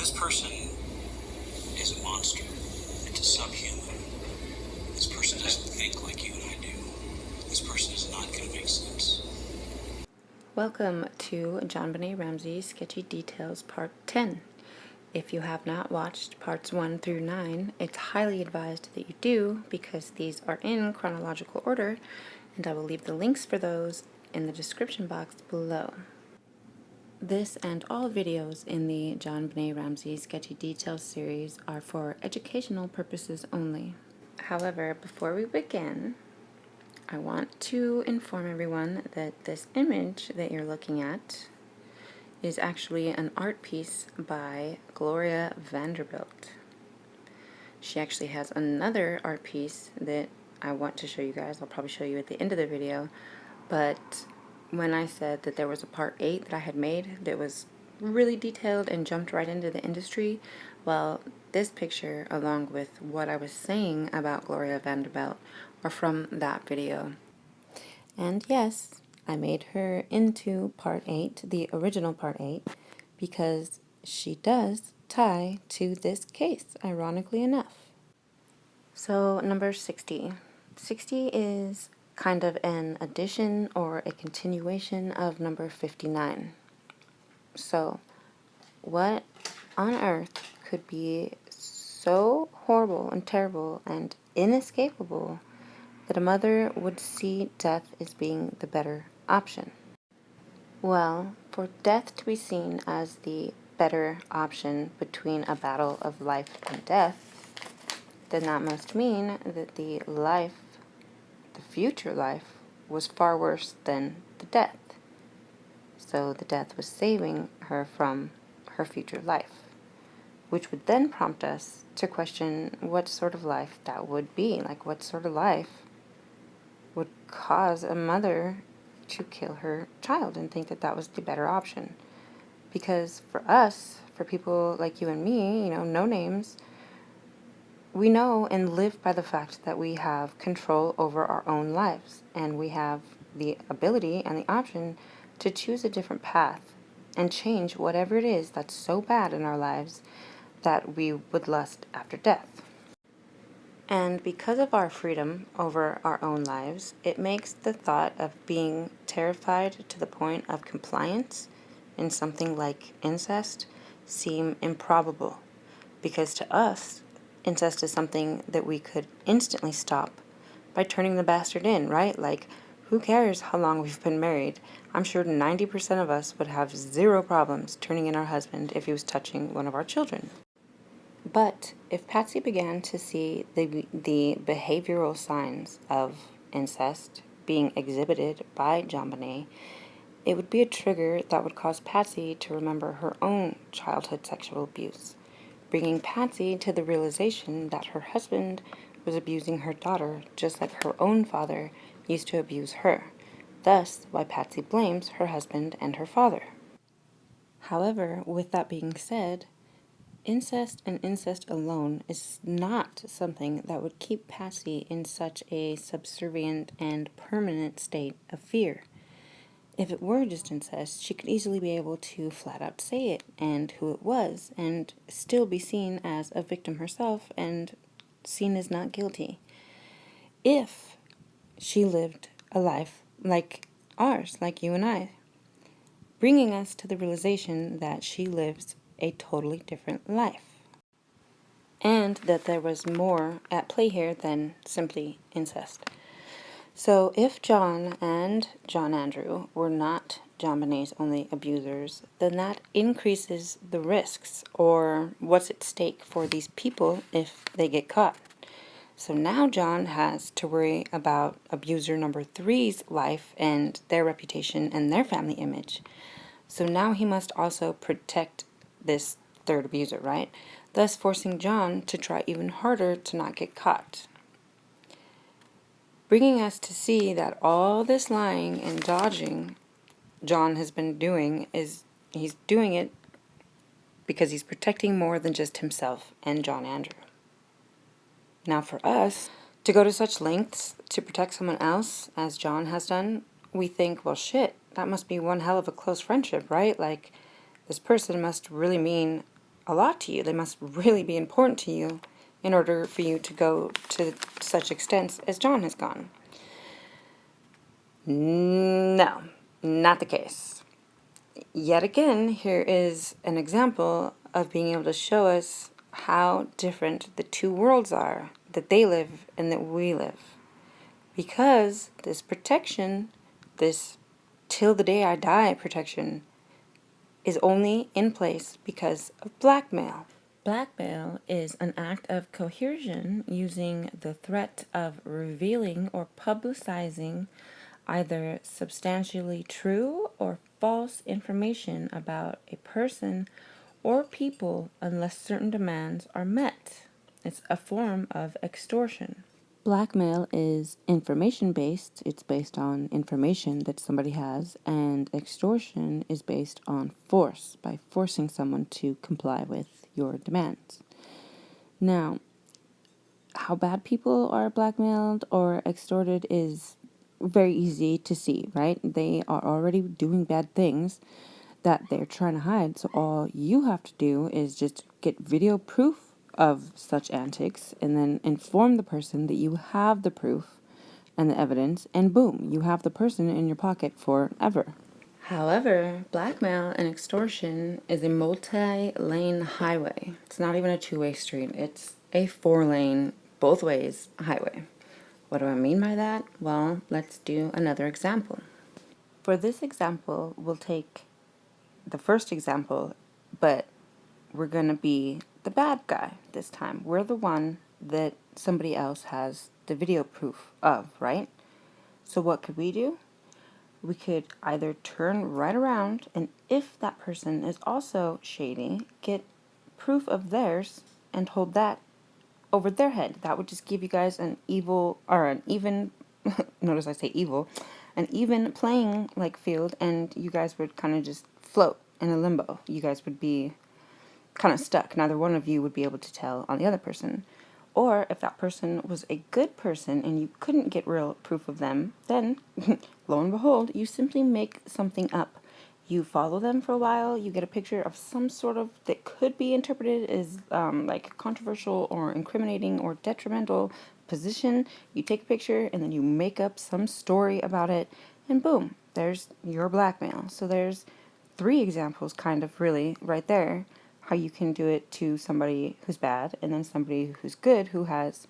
This person is a monster. It's a subhuman. This person doesn't think like you and I do. This person is not going to make sense. Welcome to JonBenét Ramsey's Sketchy Details Part 10. If you have not watched Parts 1 through 9, it's highly advised that you do because these are in chronological order, and I will leave the links for those in the description box below. This and all videos in the JonBenét Ramsey Sketchy Details series are for educational purposes only. However, before we begin, I want to inform everyone that this image that you're looking at is actually an art piece by Gloria Vanderbilt. She actually has another art piece that I want to show you guys. I'll probably show you at the end of the video, but when I said that there was a part 8 that I had made that was really detailed and jumped right into the industry, well, this picture along with what I was saying about Gloria Vanderbilt are from that video. And yes, I made her into part 8, the original part 8, because she does tie to this case, ironically enough. So number 60. 60 is kind of an addition or a continuation of number 59. So what on earth could be so horrible and terrible and inescapable that a mother would see death as being the better option? Well, for death to be seen as the better option between a battle of life and death, then that must mean that the future life, was far worse than the death. So the death was saving her from her future life, which would then prompt us to question what sort of life that would be. Like, what sort of life would cause a mother to kill her child and think that that was the better option? Because for us, for people like you and me, no names, we know and live by the fact that we have control over our own lives, and we have the ability and the option to choose a different path and change whatever it is that's so bad in our lives that we would lust after death. And because of our freedom over our own lives, it makes the thought of being terrified to the point of compliance in something like incest seem improbable, because to us, incest is something that we could instantly stop by turning the bastard in, right? Like, who cares how long we've been married? I'm sure 90% of us would have zero problems turning in our husband if he was touching one of our children. But if Patsy began to see the behavioral signs of incest being exhibited by JonBenét, it would be a trigger that would cause Patsy to remember her own childhood sexual abuse, bringing Patsy to the realization that her husband was abusing her daughter just like her own father used to abuse her, thus why Patsy blames her husband and her father. However, with that being said, incest and incest alone is not something that would keep Patsy in such a subservient and permanent state of fear. If it were just incest, she could easily be able to flat out say it and who it was, and still be seen as a victim herself and seen as not guilty. If she lived a life like ours, like you and I, bringing us to the realization that she lives a totally different life, and that there was more at play here than simply incest. So if John and John Andrew were not JonBenét's only abusers, then that increases the risks, or what's at stake for these people if they get caught. So now John has to worry about abuser number 3's life and their reputation and their family image. So now he must also protect this third abuser, right? Thus forcing John to try even harder to not get caught, bringing us to see that all this lying and dodging John has been doing is he's doing it because he's protecting more than just himself and John Andrew. Now for us, to go to such lengths to protect someone else, as John has done, we think, well shit, that must be one hell of a close friendship, right? Like, this person must really mean a lot to you. They must really be important to you in order for you to go to such extents as John has gone. No, not the case. Yet again, here is an example of being able to show us how different the two worlds are that they live and that we live. Because this protection, this till the day I die protection, is only in place because of blackmail. Blackmail is an act of coercion using the threat of revealing or publicizing either substantially true or false information about a person or people unless certain demands are met. It's a form of extortion. Blackmail is information based. It's based on information that somebody has, and extortion is based on force, by forcing someone to comply with your demands. Now, how bad people are blackmailed or extorted is very easy to see, right? They are already doing bad things that they're trying to hide. So all you have to do is just get video proof of such antics and then inform the person that you have the proof and the evidence, and boom, you have the person in your pocket forever. However, blackmail and extortion is a multi-lane highway. It's not even a two-way street. It's a four-lane, both ways highway. What do I mean by that? Well, let's do another example. For this example, we'll take the first example, but we're going to be the bad guy this time. We're the one that somebody else has the video proof of, right? So what could we do? We could either turn right around, and if that person is also shady, get proof of theirs and hold that over their head. That would just give you guys an evil, or an even, notice I say evil, an even playing like field, and you guys would kind of just float in a limbo. You guys would be kind of stuck. Neither one of you would be able to tell on the other person. Or if that person was a good person and you couldn't get real proof of them, then lo and behold, you simply make something up. You follow them for a while, you get a picture of some sort of that could be interpreted as like controversial or incriminating or detrimental position. You take a picture and then you make up some story about it, and boom, there's your blackmail. So there's three examples kind of really right there, how you can do it to somebody who's bad and then somebody who's good who has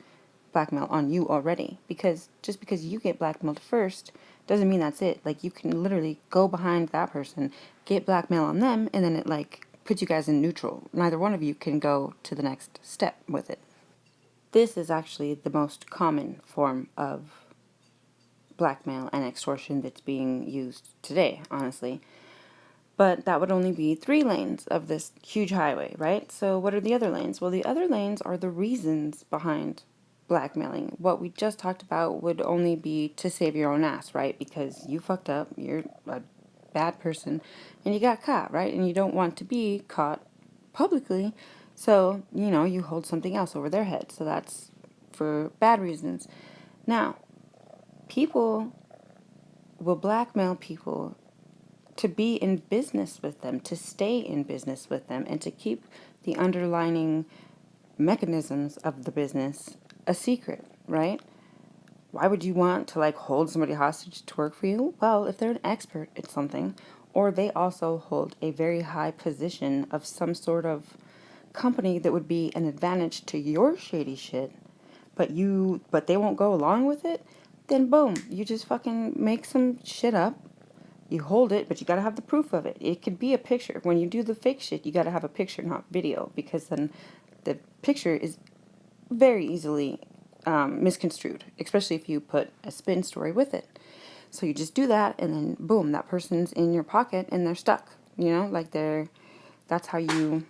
blackmail on you already. Because just because you get blackmailed first doesn't mean that's it. Like, you can literally go behind that person, get blackmail on them, and then it like puts you guys in neutral. Neither one of you can go to the next step with it. This is actually the most common form of blackmail and extortion that's being used today, honestly. But that would only be 3 lanes of this huge highway, right? So what are the other lanes? Well, the other lanes are the reasons behind blackmailing. What we just talked about would only be to save your own ass, right? Because you fucked up, you're a bad person, and you got caught, right? And you don't want to be caught publicly, so, you hold something else over their head. So that's for bad reasons. Now, people will blackmail people to be in business with them, to stay in business with them, and to keep the underlying mechanisms of the business a secret, right? Why would you want to hold somebody hostage to work for you? Well, if they're an expert at something, or they also hold a very high position of some sort of company that would be an advantage to your shady shit, but they won't go along with it, then boom, you just fucking make some shit up. You hold it, but you gotta have the proof of it. It could be a picture. When you do the fake shit, you gotta have a picture, not video, because then the picture is very easily misconstrued, especially if you put a spin story with it. So you just do that, and then boom, that person's in your pocket, and they're stuck. That's how you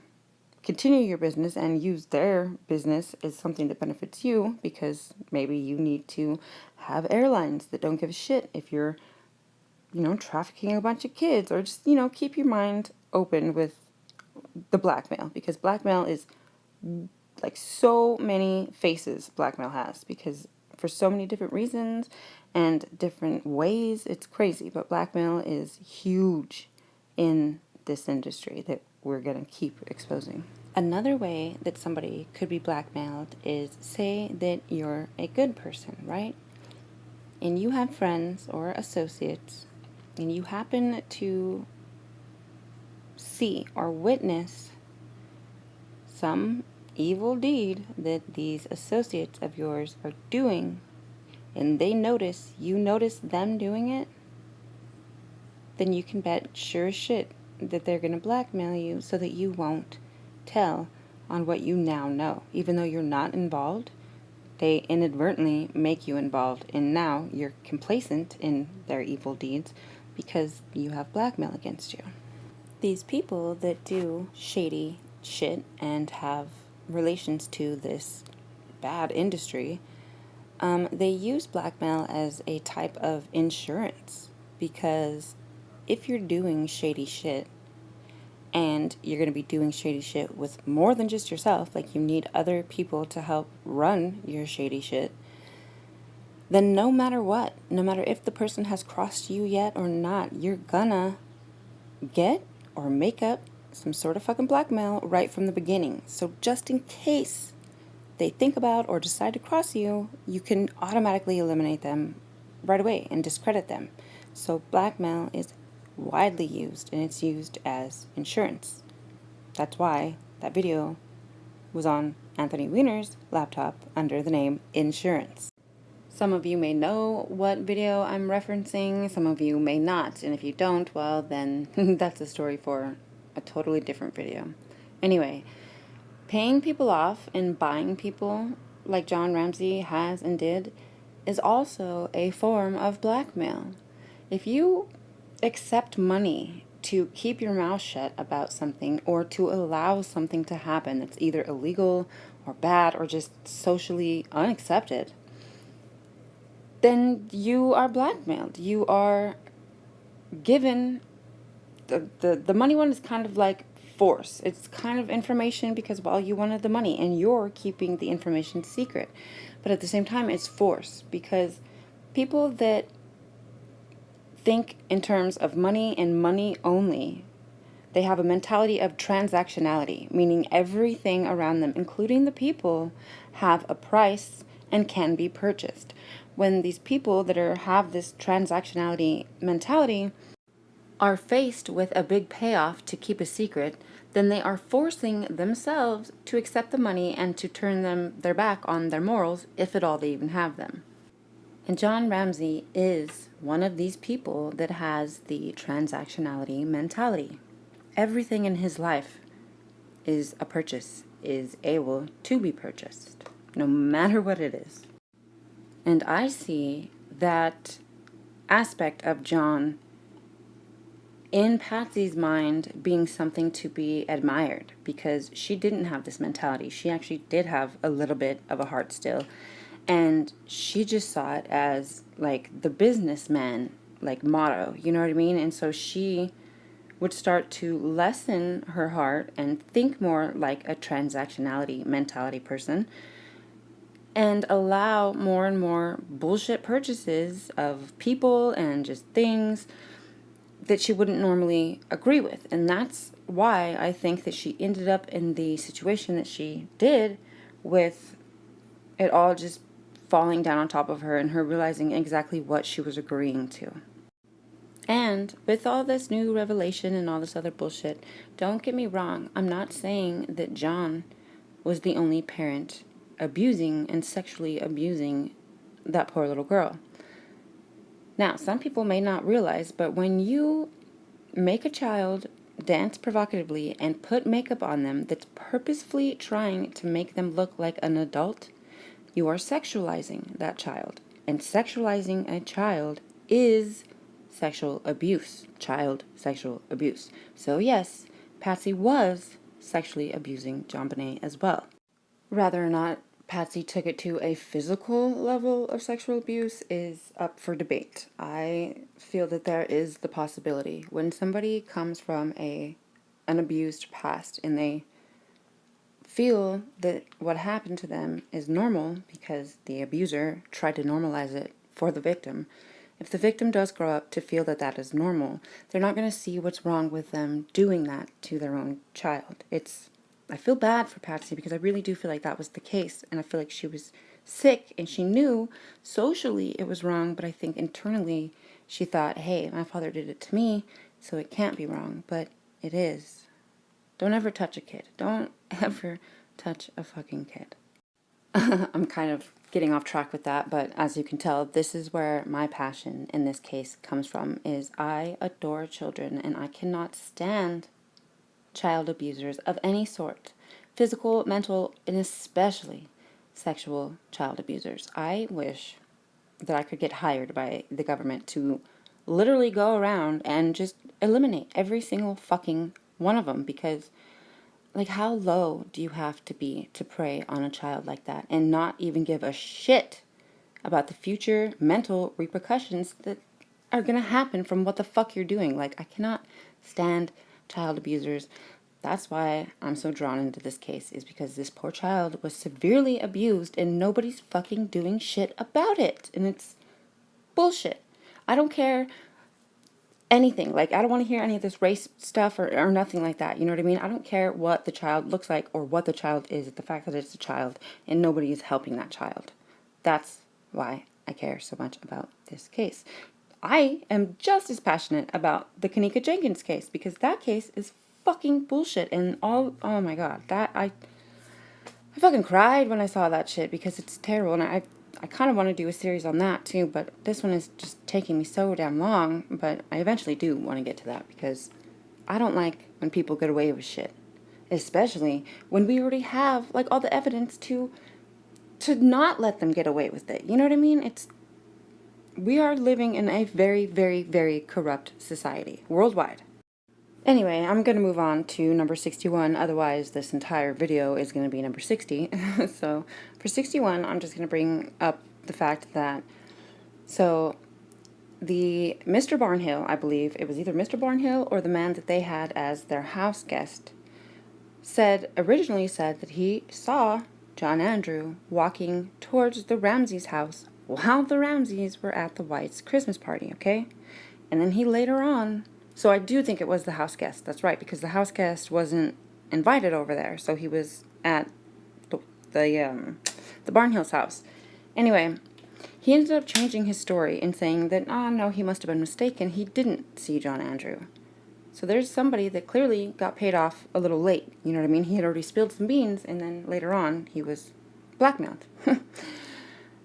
continue your business and use their business as something that benefits you, because maybe you need to have airlines that don't give a shit if you're trafficking a bunch of kids, or just, keep your mind open with the blackmail, because blackmail is like so many faces blackmail has, because for so many different reasons and different ways, it's crazy. But blackmail is huge in this industry that we're going to keep exposing. Another way that somebody could be blackmailed is, say that you're a good person, right? And you have friends or associates, and you happen to see or witness some evil deed that these associates of yours are doing, and you notice them doing it, then you can bet sure as shit that they're going to blackmail you so that you won't tell on what you now know. Even though you're not involved, they inadvertently make you involved, and now you're complacent in their evil deeds because you have blackmail against you. These people that do shady shit and have relations to this bad industry, they use blackmail as a type of insurance, because if you're doing shady shit and you're going to be doing shady shit with more than just yourself, like you need other people to help run your shady shit, then no matter what, no matter if the person has crossed you yet or not, you're gonna get or make up some sort of fucking blackmail right from the beginning. So just in case they think about or decide to cross you, you can automatically eliminate them right away and discredit them. So blackmail is widely used, and it's used as insurance. That's why that video was on Anthony Weiner's laptop under the name Insurance. Some of you may know what video I'm referencing, some of you may not, and if you don't, well then that's a story for a totally different video. Anyway, paying people off and buying people, like John Ramsey has and did, is also a form of blackmail. If you accept money to keep your mouth shut about something, or to allow something to happen that's either illegal or bad or just socially unaccepted, then you are blackmailed. You are given the money one is kind of like force. It's kind of information because, well, you wanted the money and you're keeping the information secret. But at the same time, it's force, because people that think in terms of money and money only, they have a mentality of transactionality, meaning everything around them, including the people, have a price and can be purchased. When these people that have this transactionality mentality are faced with a big payoff to keep a secret, then they are forcing themselves to accept the money and to turn their back on their morals, if at all they even have them. And John Ramsey is one of these people that has the transactionality mentality. Everything in his life is a purchase, is able to be purchased, no matter what it is. And I see that aspect of John in Patsy's mind being something to be admired, because she didn't have this mentality. She actually did have a little bit of a heart still, and she just saw it as like the businessman like motto, you know what I mean? And so she would start to lessen her heart and think more like a transactionality mentality person, and allow more and more bullshit purchases of people and just things that she wouldn't normally agree with. And that's why I think that she ended up in the situation that she did, with it all just falling down on top of her and her realizing exactly what she was agreeing to. And with all this new revelation and all this other bullshit, don't get me wrong, I'm not saying that John was the only parent abusing and sexually abusing that poor little girl. Now, some people may not realize, but when you make a child dance provocatively and put makeup on them that's purposefully trying to make them look like an adult, you are sexualizing that child. And sexualizing a child is sexual abuse, child sexual abuse. So yes, Patsy was sexually abusing JonBenét as well. Whether or not Patsy took it to a physical level of sexual abuse is up for debate. I feel that there is the possibility. When somebody comes from an abused past and they feel that what happened to them is normal because the abuser tried to normalize it for the victim, If the victim does grow up to feel that that is normal, they're not going to see what's wrong with them doing that to their own child. I feel bad for Patsy because I really do feel like that was the case, and I feel like she was sick and she knew socially it was wrong, but I think internally she thought, hey, my father did it to me, so it can't be wrong, but it is. Don't ever touch a kid. Don't ever touch a fucking kid. I'm kind of getting off track with that, but as you can tell, this is where my passion in this case comes from, is I adore children and I cannot stand child abusers of any sort. Physical, mental, and especially sexual child abusers. I wish that I could get hired by the government to literally go around and just eliminate every single fucking one of them, because like, how low do you have to be to prey on a child like that and not even give a shit about the future mental repercussions that are going to happen from what the fuck you're doing? Like, I cannot stand child abusers. That's why I'm so drawn into this case, is because this poor child was severely abused and nobody's fucking doing shit about it. And it's bullshit. I don't care anything. Like, I don't want to hear any of this race stuff or nothing like that. You know what I mean? I don't care what the child looks like or what the child is. The fact that it's a child and nobody is helping that child. That's why I care so much about this case. I am just as passionate about the Kanika Jenkins case, because that case is fucking bullshit. And oh my God, I fucking cried when I saw that shit because it's terrible. And I kind of want to do a series on that too, but this one is just taking me so damn long. But I eventually do want to get to that, because I don't like when people get away with shit, especially when we already have like all the evidence to not let them get away with it. You know what I mean? We are living in a very, very, very corrupt society worldwide. Anyway, I'm going to move on to number 61, otherwise this entire video is going to be number 60. So for 61, I'm just going to bring up the fact that, so the Mr. Barnhill, I believe, it was either Mr. Barnhill or the man that they had as their house guest, originally said that he saw John Andrew walking towards the Ramseys' house while the Ramseys were at the Whites' Christmas party, okay? And then he later on, so I do think it was the house guest, that's right, because the house guest wasn't invited over there, so he was at the Barnhill's house. Anyway, he ended up changing his story and saying that, no, he must have been mistaken, he didn't see John Andrew. So there's somebody that clearly got paid off a little late, you know what I mean? He had already spilled some beans, and then later on, he was blackmailed.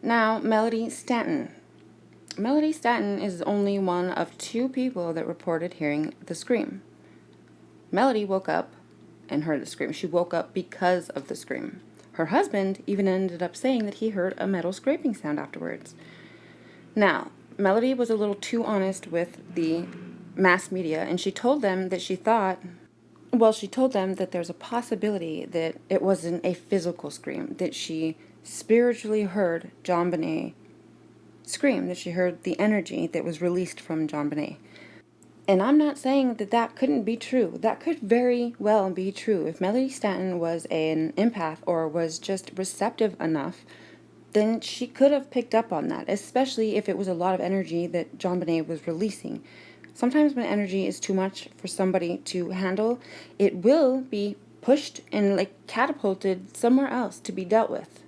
Now, Melody Stanton. Melody Stanton is only one of 2 people that reported hearing the scream. Melody woke up and heard the scream. She woke up because of the scream. Her husband even ended up saying that he heard a metal scraping sound afterwards. Now, Melody was a little too honest with the mass media, and she told them that she told them that there's a possibility that it wasn't a physical scream, that she spiritually heard JonBenét scream, that she heard the energy that was released from JonBenét. And I'm not saying that that couldn't be true. That could very well be true. If Melody Stanton was an empath or was just receptive enough, then she could have picked up on that, especially if it was a lot of energy that JonBenét was releasing. Sometimes when energy is too much for somebody to handle, it will be pushed and like catapulted somewhere else to be dealt with.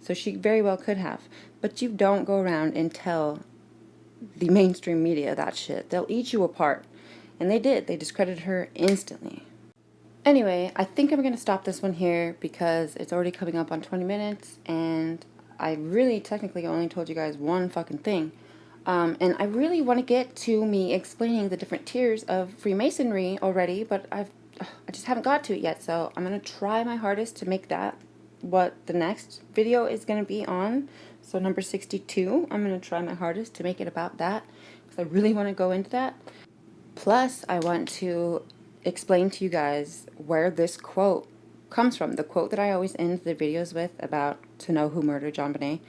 So she very well could have. But you don't go around and tell the mainstream media that shit. They'll eat you apart. And they did. They discredited her instantly. Anyway, I think I'm going to stop this one here because it's already coming up on 20 minutes. And I really technically only told you guys one fucking thing. And I really want to get to me explaining the different tiers of Freemasonry already. But I just haven't got to it yet. So I'm going to try my hardest to make that what the next video is going to be on. So number 62, I'm going to try my hardest to make it about that, because I really want to go into that. Plus, I want to explain to you guys where this quote comes from. The quote that I always end the videos with about to know who murdered JonBenét.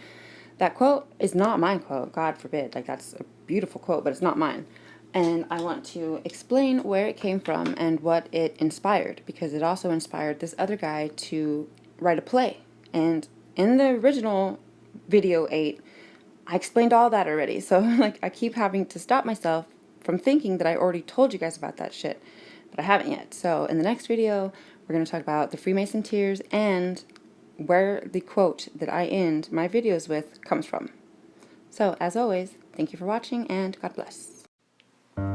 That quote is not my quote, God forbid. Like, that's a beautiful quote, but it's not mine. And I want to explain where it came from and what it inspired, because it also inspired this other guy to write a play. And in the original video 8, I explained all that already. So like I keep having to stop myself from thinking that I already told you guys about that shit, but I haven't yet. So in the next video, we're going to talk about the Freemason tears and where the quote that I end my videos with comes from. So as always, thank you for watching and God bless.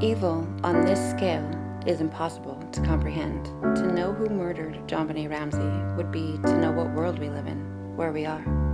Evil on this scale is impossible to comprehend. To know who murdered JonBenét Ramsey would be to know what world we live in, where we are.